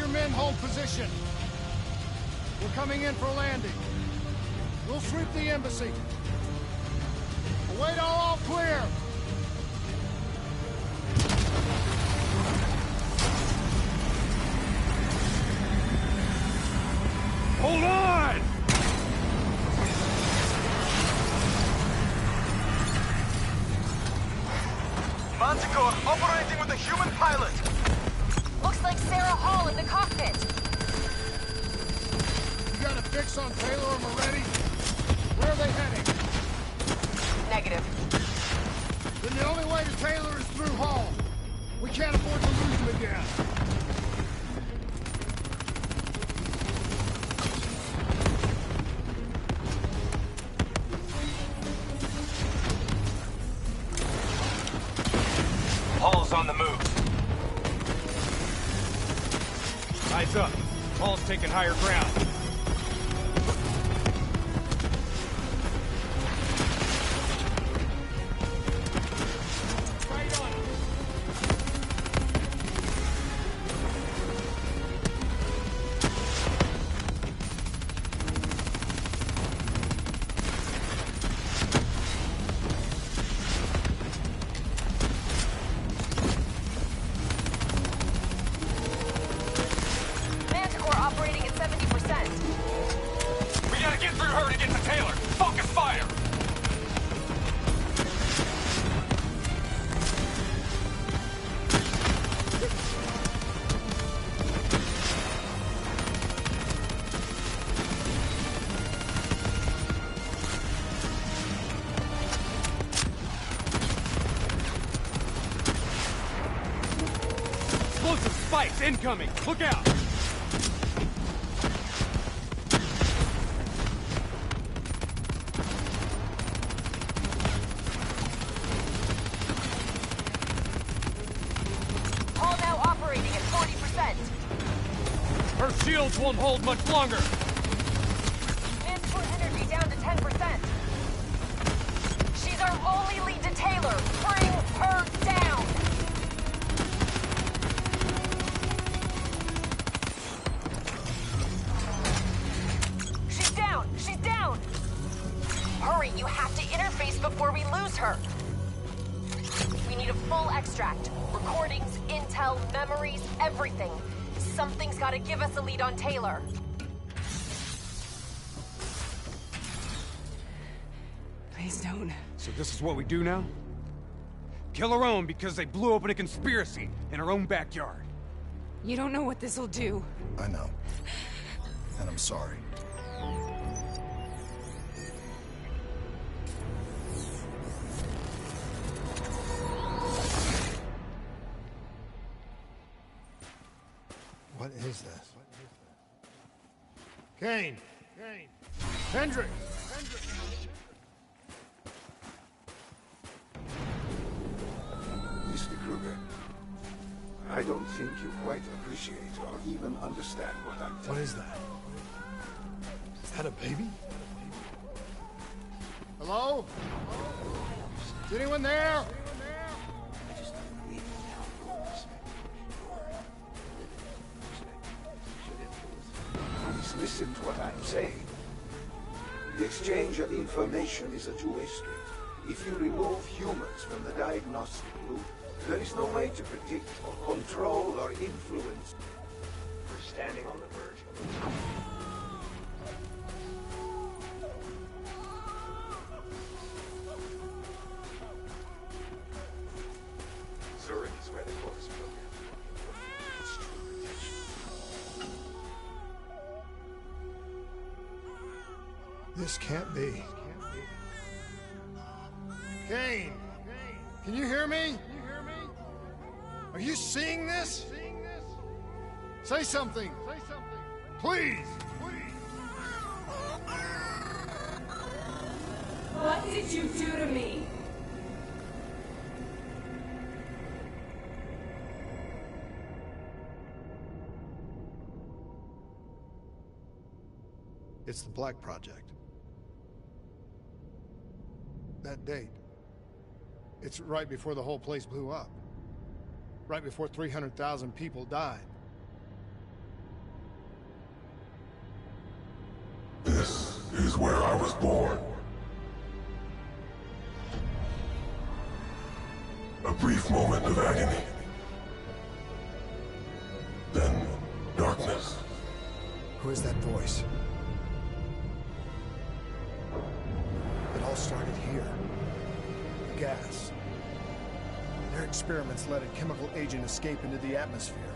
your men hold position. We're coming in for a landing. We'll sweep the embassy. Await all clear. Hold on! Manticore operating with a human pilot. Looks like Sarah Hall in the cockpit. You got a fix on Taylor or Moretti? Where are they heading? Negative. Then the only way to Taylor is through Hall. We can't afford to lose him again. Hall's on the move. Eyes up. Hall's taking higher ground. Right on. Manticore operating at 70%. We gotta get through her to get to Taylor. Focus fire! Explosive spikes incoming! Look out! Hall now operating at 40%. Her shields won't hold much longer! Manticore energy down to 10%. She's our only lead to Taylor. Bring her down! She's down! She's down! Hurry, you have to interface before we lose her. We need a full extract. Recordings, intel, memories, everything. Something's gotta give us a lead on Taylor. Please don't. So this is what we do now? Kill our own because they blew open a conspiracy in our own backyard. You don't know what this'll do. I know. And I'm sorry. What is this? Kane! Kane! Hendrik! Mr. Kruger, I don't think you quite appreciate or even understand what I'm What telling you. is that? Is that a baby? Hello? Is anyone there? I just need now your respect. Please listen to what I'm saying. The exchange of information is a two-way street. If you remove humans from the diagnostic loop, there is no way to predict or control or influence. We're standing on the verge of Zurich is where the course program. It's true protection. This can't be. Kane! Can you hear me? Are you seeing this? Say something! Please! What did you do to me? It's the Black Project. That date. It's right before the whole place blew up. Right before 300,000 people died. where I was born. A brief moment of agony. Then, darkness. Who is that voice? It all started here. The gas. Their experiments let a chemical agent escape into the atmosphere.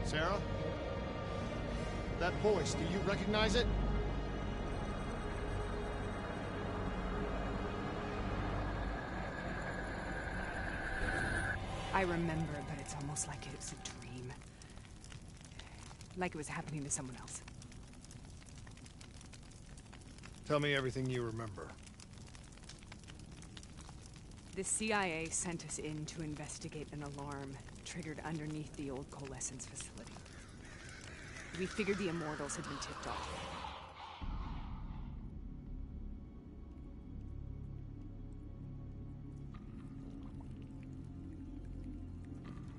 Sarah? That voice, do you recognize it? I remember, but it's almost like it was a dream. Like it was happening to someone else. Tell me everything you remember. The CIA sent us in to investigate an alarm triggered underneath the old coalescence facility. We figured the Immortals had been tipped off.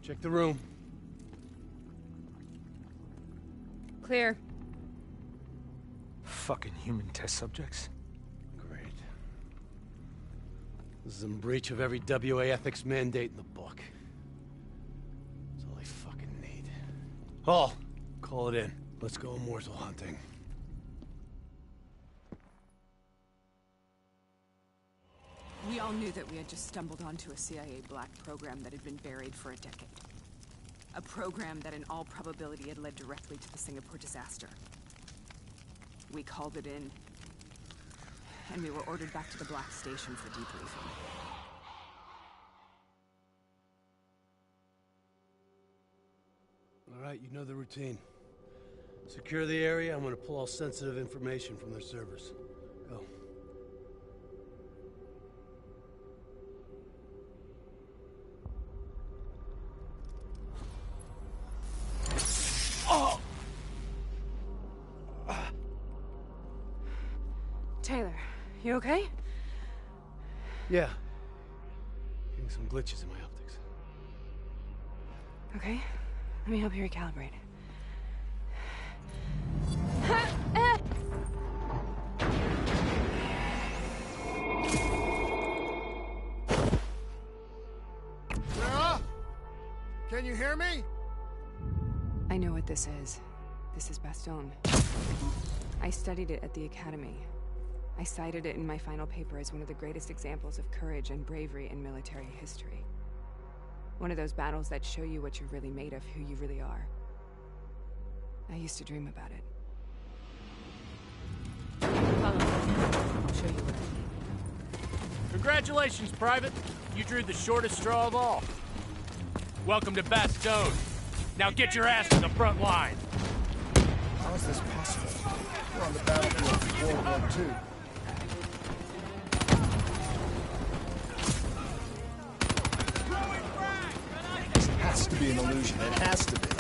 Check the room. Clear. Fucking human test subjects. Great. This is in breach of every WA ethics mandate in the book. That's all they fucking need. Hall, call it in. Let's go immortal hunting. We all knew that we had just stumbled onto a CIA black program that had been buried for a decade. A program that in all probability had led directly to the Singapore disaster. We called it in, and we were ordered back to the Black Station for debriefing. All right, you know the routine. Secure the area. I'm gonna pull all sensitive information from their servers. Go. Taylor, you okay? Yeah. Getting some glitches in my optics. Okay, let me help you recalibrate. Sarah? Can you hear me? I know what this is. This is Bastogne. I studied it at the Academy. I cited it in my final paper as one of the greatest examples of courage and bravery in military history. One of those battles that show you what you're really made of, who you really are. I used to dream about it. Follow me. I'll show you what I mean. Congratulations, Private. You drew the shortest straw of all. Welcome to Bastogne. Now get your ass to the front line. How is this possible? We're on the battlefield of World War II. This has to be an illusion. It has to be.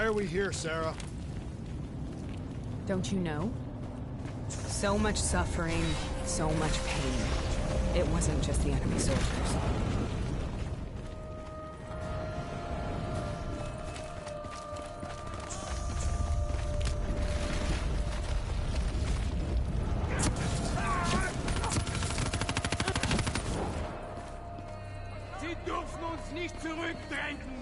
are we here, Sarah? Don't you know? So much suffering, so much pain. It wasn't just the enemy soldiers. Sie dürfen uns nicht zurückdrängen!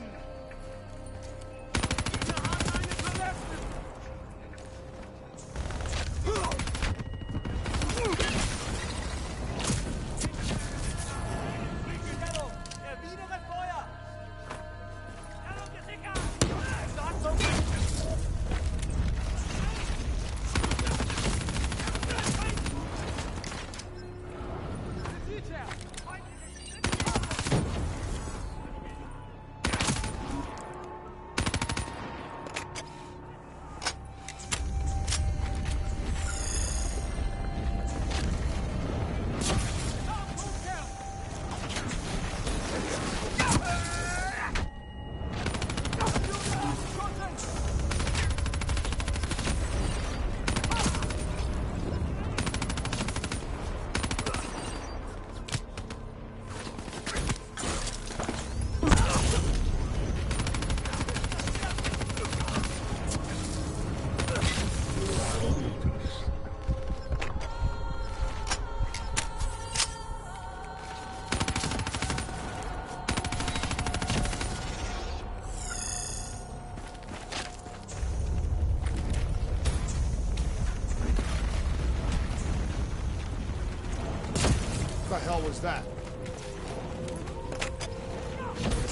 What the hell was that?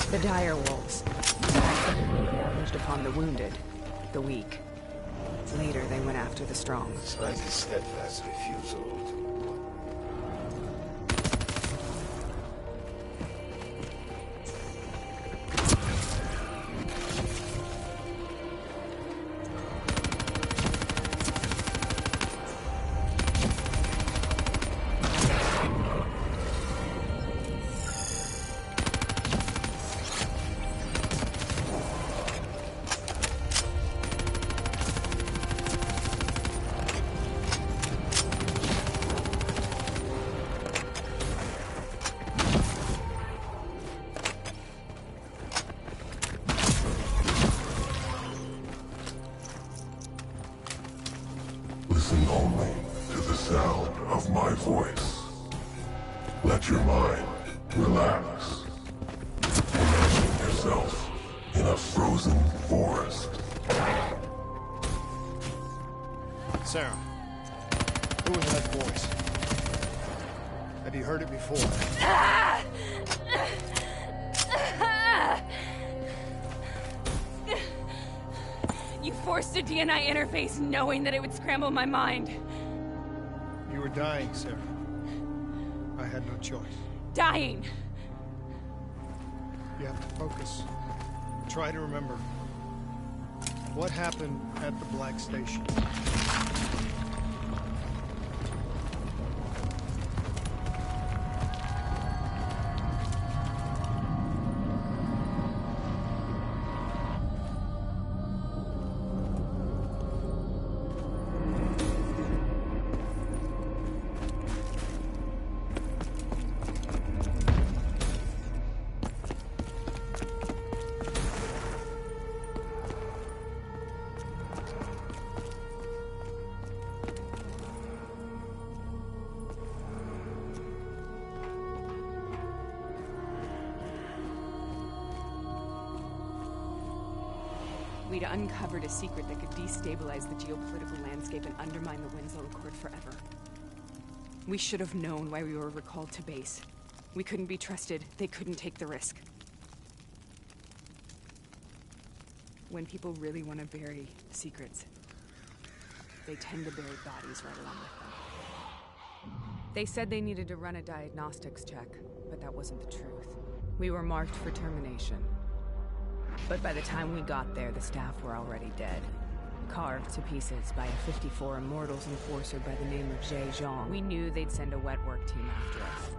The dire wolves. Charged upon the wounded, the weak. Later, they went after the strong. Despite his steadfast refusal to... Listen only to the sound of my voice. Let your mind relax. Imagine yourself in a frozen forest. Sarah, who was that voice? Have you heard it before? You forced a DNI interface knowing that it would scramble my mind. You were dying, Sarah. I had no choice. Dying! You have to focus. Try to remember. What happened at the Black Station? We'd uncovered a secret that could destabilize the geopolitical landscape and undermine the Winslow Accord forever. We should have known why we were recalled to base. We couldn't be trusted. They couldn't take the risk. When people really want to bury secrets, they tend to bury bodies right along with them. They said they needed to run a diagnostics check, but that wasn't the truth. We were marked for termination. But by the time we got there, the staff were already dead. Carved to pieces by a 54 Immortals enforcer by the name of Jay Zhang. We knew they'd send a wet work team after us.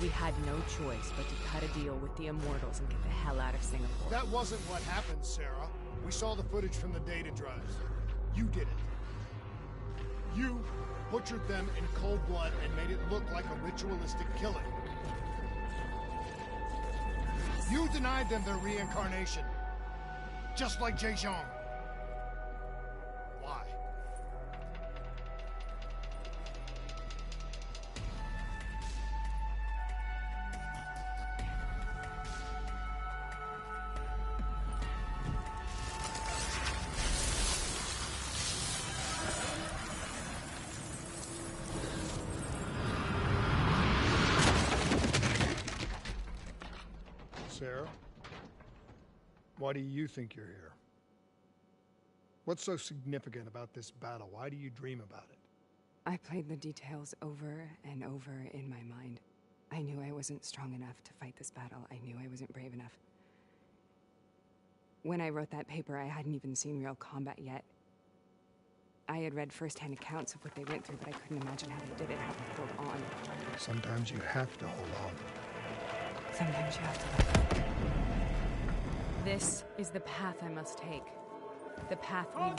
We had no choice but to cut a deal with the Immortals and get the hell out of Singapore. That wasn't what happened, Sarah. We saw the footage from the data drives. You did it. You butchered them in cold blood and made it look like a ritualistic killing. You denied them their reincarnation. Just like Zhejiang. Why? Sarah? Why do you think you're here? What's so significant about this battle? Why do you dream about it? I played the details over and over in my mind. I knew I wasn't strong enough to fight this battle. I knew I wasn't brave enough. When I wrote that paper, I hadn't even seen real combat yet. I had read first-hand accounts of what they went through, but I couldn't imagine how they did it, how they held on. Sometimes you have to hold on. Sometimes you have to let go. This is the path I must take. The path we rode.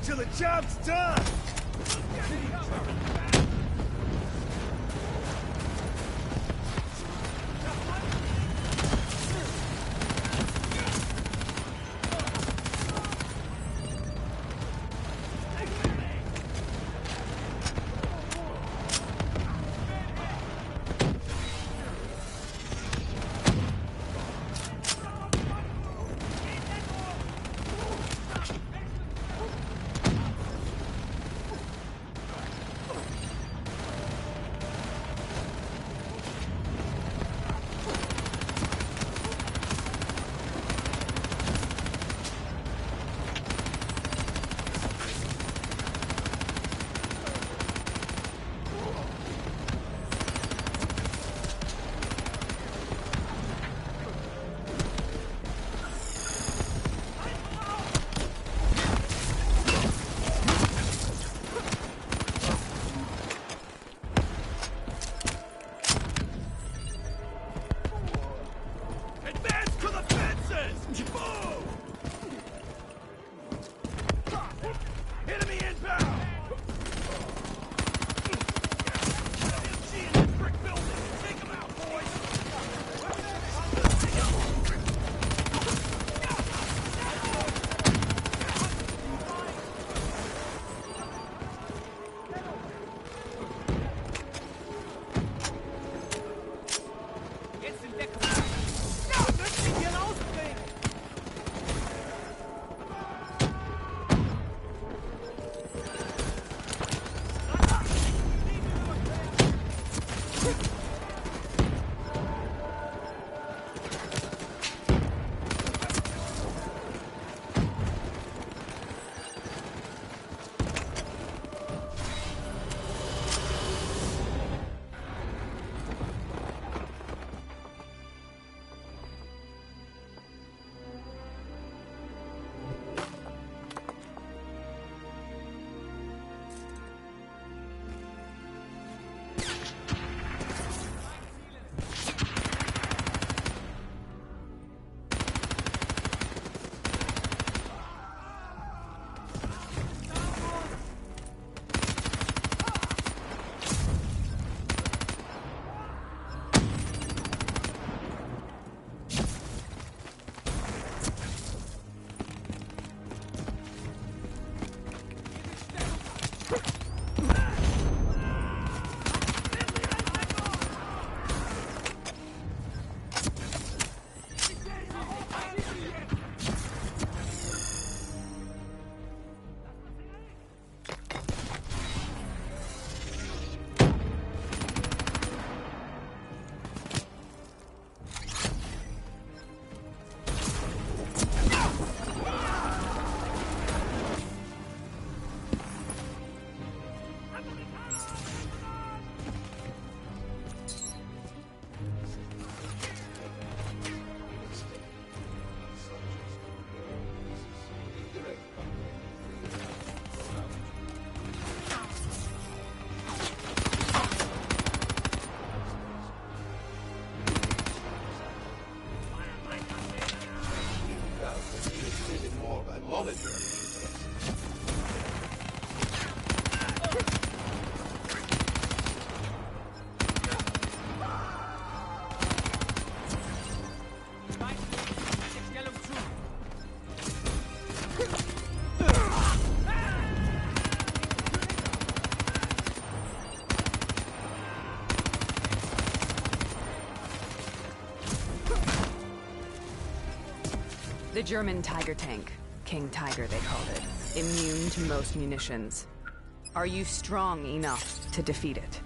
The job's done! The German Tiger tank. King Tiger, they called it. Immune to most munitions. Are you strong enough to defeat it?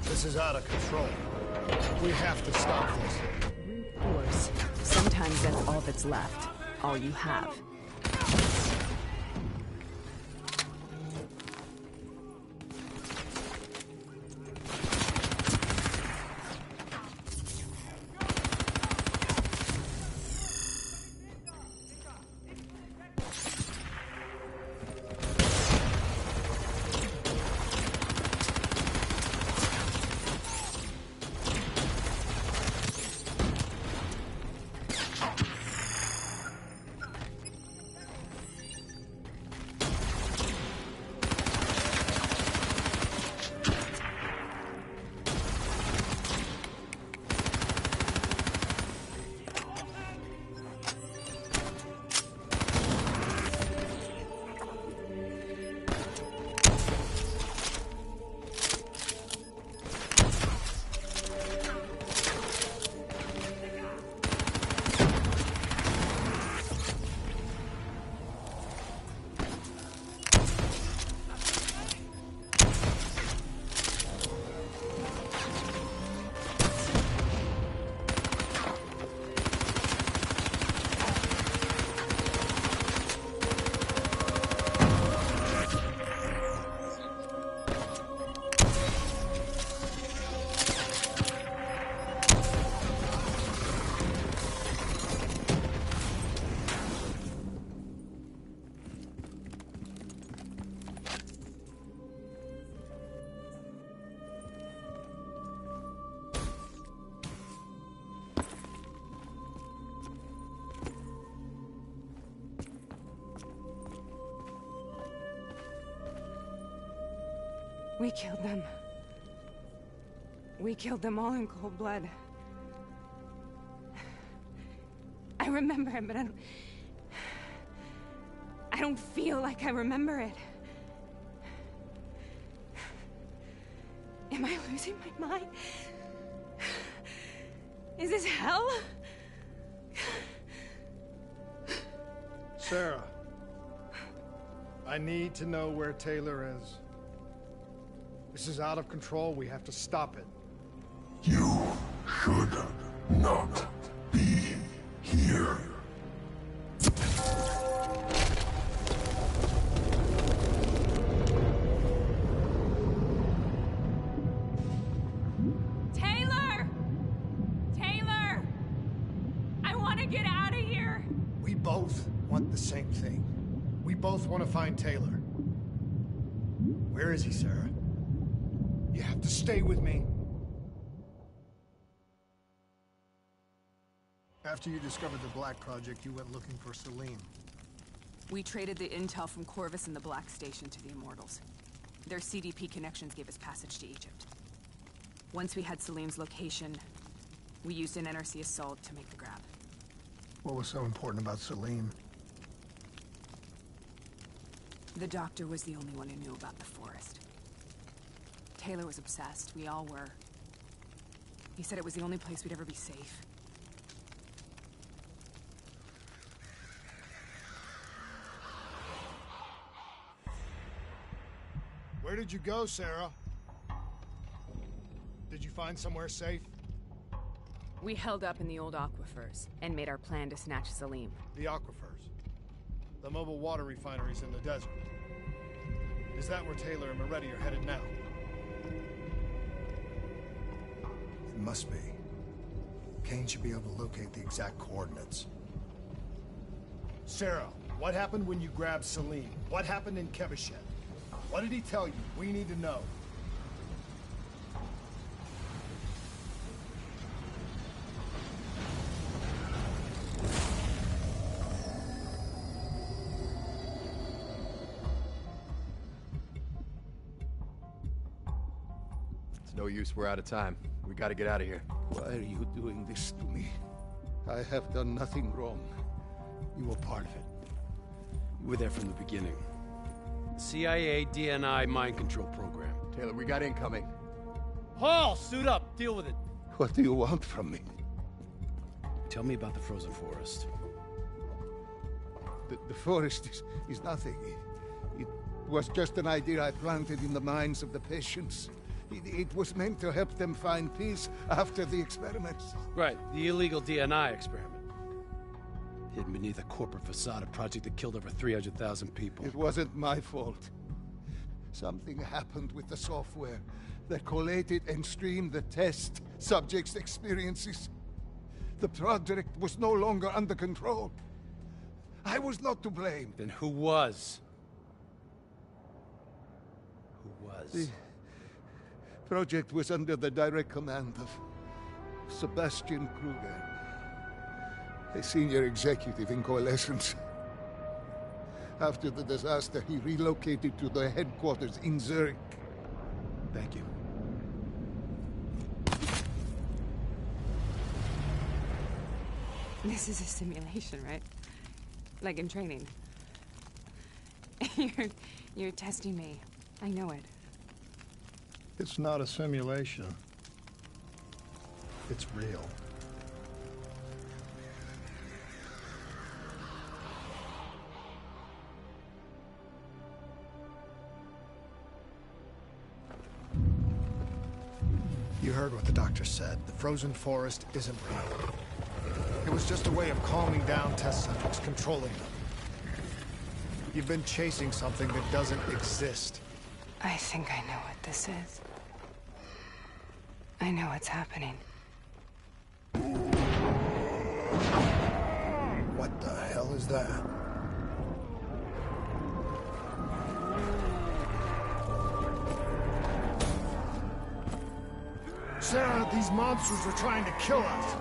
This is out of control. We have to stop this. Brute force. Sometimes that's all that's left. All you have. We killed them. We killed them all in cold blood. I remember it, but I don't feel like I remember it. Am I losing my mind? Is this hell? Sarah, I need to know where Taylor is. This is out of control. We have to stop it. You should not be here. Taylor! both want the same thing. We both want to find Taylor. Where is he, Sarah? You have to stay with me. After you discovered the Black Project, you went looking for Salim. We traded the intel from Corvus and the Black Station to the Immortals. Their CDP connections gave us passage to Egypt. Once we had Salim's location, we used an NRC assault to make the grab. What was so important about Salim? The doctor was the only one who knew about the forest. Taylor was obsessed. We all were. He said it was the only place we'd ever be safe. Where did you go, Sarah? Did you find somewhere safe? We held up in the old aquifers and made our plan to snatch Salim. The aquifers. The mobile water refineries in the desert. Is that where Taylor and Moretti are headed now? It must be. Kane should be able to locate the exact coordinates. Sarah, what happened when you grabbed Salim? What happened in Kevashet? What did he tell you? We need to know. It's no use, we're out of time. We gotta get out of here. Why are you doing this to me? I have done nothing wrong. You were part of it. You were there from the beginning. CIA DNI mind control program. Taylor, we got incoming. Hall, suit up. Deal with it. What do you want from me? Tell me about the frozen forest. The forest is nothing. It was just an idea I planted in the minds of the patients. It was meant to help them find peace after the experiments. Right, the illegal DNI experiment. Hidden beneath a corporate facade, a project that killed over 300,000 people. It wasn't my fault. Something happened with the software that collated and streamed the test subjects' experiences. The project was no longer under control. I was not to blame. Then who was? Who was? The project was under the direct command of Sebastian Kruger, a senior executive in Coalescence. After the disaster, he relocated to the headquarters in Zurich. Thank you. This is a simulation, right? Like in training. You're testing me. I know it. It's not a simulation. It's real. You heard what the doctor said. The frozen forest isn't real. It was just a way of calming down test subjects, controlling them. You've been chasing something that doesn't exist. I think I know what this is. I know what's happening. What the hell is that? Sarah, these monsters are trying to kill us.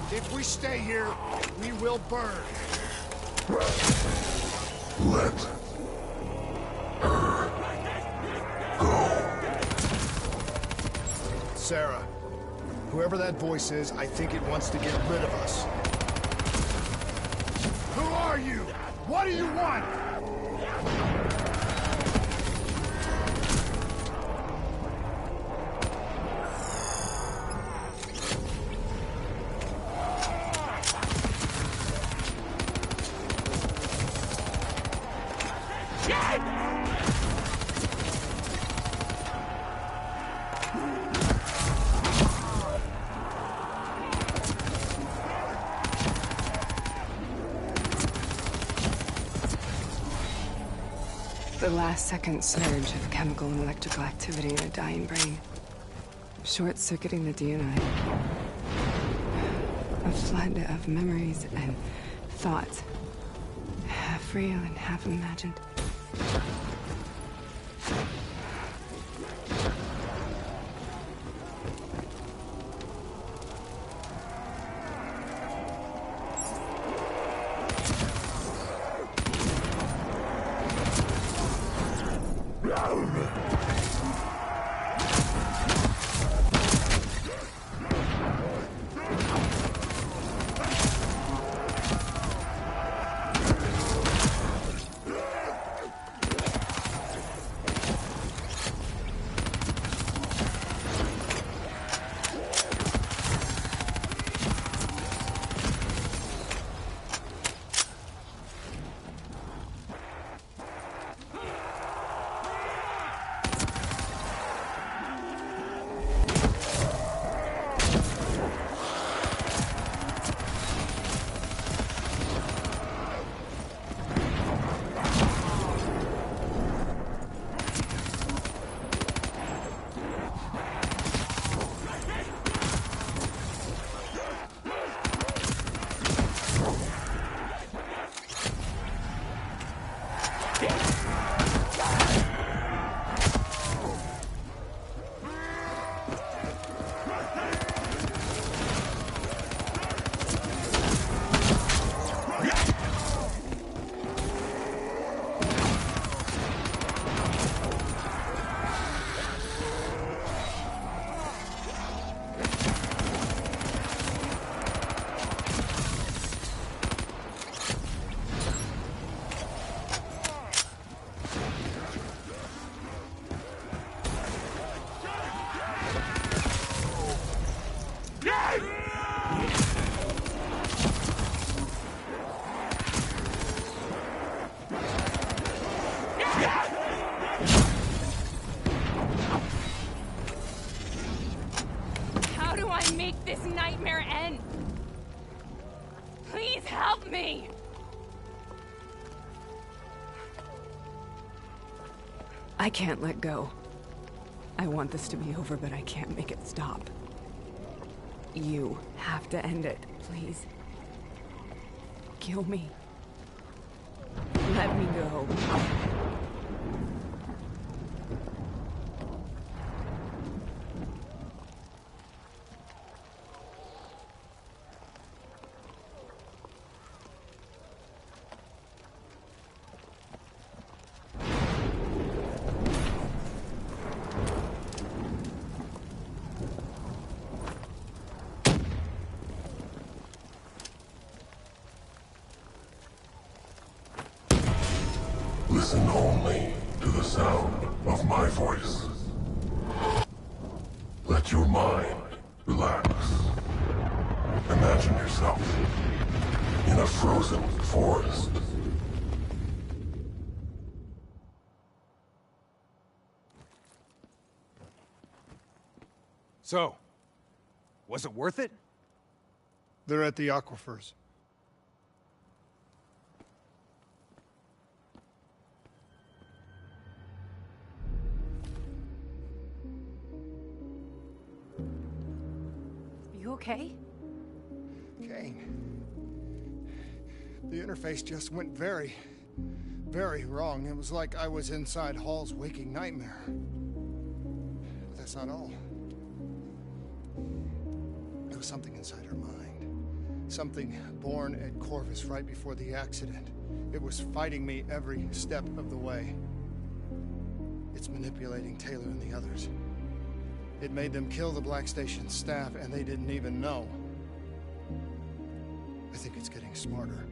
If we stay here, we will burn. Let her go. Sarah, whoever that voice is, I think it wants to get rid of us. Who are you? What do you want? The last-second surge of chemical and electrical activity in a dying brain. Short-circuiting the DNA. A flood of memories and thoughts. Half real and half imagined. How do I make this nightmare end? Please help me! I can't let go. I want this to be over, but I can't make it stop. You have to end it, please. Kill me. Let me go. Listen only to the sound of my voice. Let your mind relax. Imagine yourself in a frozen forest. So, was it worth it? They're at the aquifers. You okay? Kane. The interface just went very wrong. It was like I was inside Hall's waking nightmare. But that's not all. There was something inside her mind. Something born at Corvus right before the accident. It was fighting me every step of the way. It's manipulating Taylor and the others. It made them kill the Black Station staff, and they didn't even know. I think it's getting smarter.